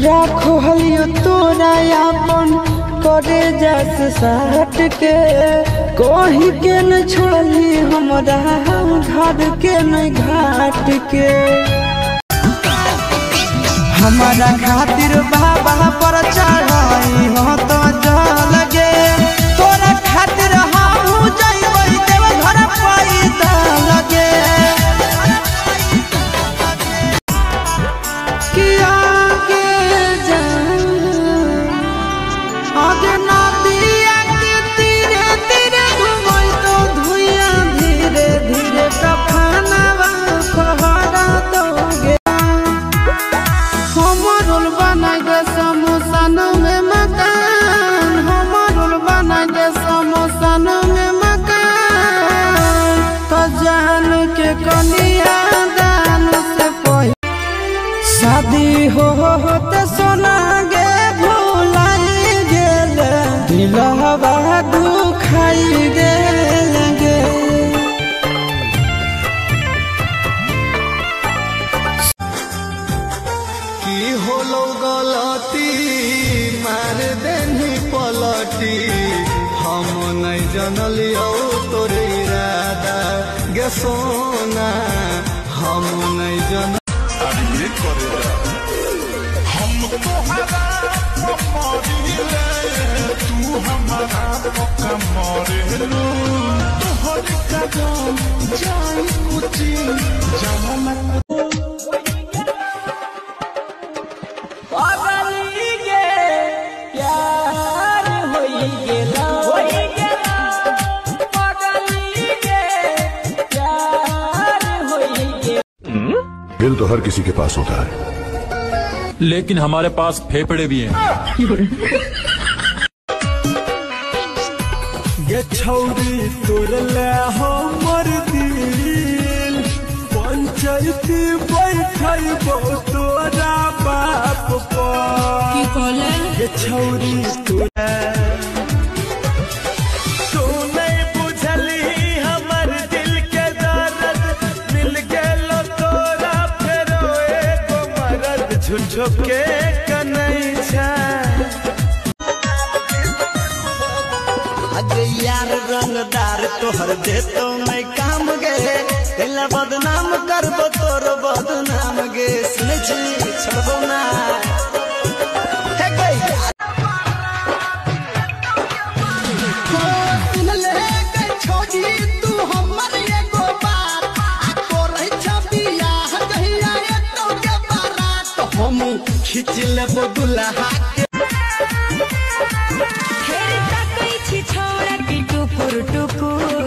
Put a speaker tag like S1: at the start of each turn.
S1: राखो हलियो तोरा अपन करे जस साट के कोही के न छोड़ली हमरा घर के न घाट के हमारा खातिर बाबा पर चढ़ाई हो तो जल गे तोरा खातिर हम जइबै देव घर पैदा लगे कि आगे जा आगे नदिया के तीरे तीरे घुमै तो धुइया धीरे धीरे कफनवा फहरा दोगे हमरुल बना दे समोसन में मकान हमरुल बना दे समोसन में मकान तो जान के कनिया दान से पहले शादी हो तो सोना गे भुलाई गेल दिलवा दुखाई गेल गे
S2: की होलो गलती मार देनी पलटी हम नहीं जनलियो तोरे इरादा गे सोना हम नहीं जन हम तोहरा मरिले तू हमारा पक्का मरेलू तोहर कदम जाई कुची जमना
S3: दिल तो हर किसी के पास होता है
S4: लेकिन हमारे पास फेफड़े भी हैं।
S2: ये छौरी तोरले हमर दिल पंचायती बैठैबो तोरा बाप पर की कहले ये छौरी तोरा तू नहीं बुझली हमर दिल के दर्द मिल गेल तोरा फेरो एको मरद झूठो के कनै छै यार रंगदार तोहर दे तो मैं काम गे तेला बदनाम करबो तोर बदनाम गे सुने छी छोड़बो ना हे गई सुन ले गई छोड़ी तू हमर एगो बात तोरे छबिया कहिया तो के बारात हम खींच लेबो दुल्हा के
S5: छोरा की टुकुर टुकुर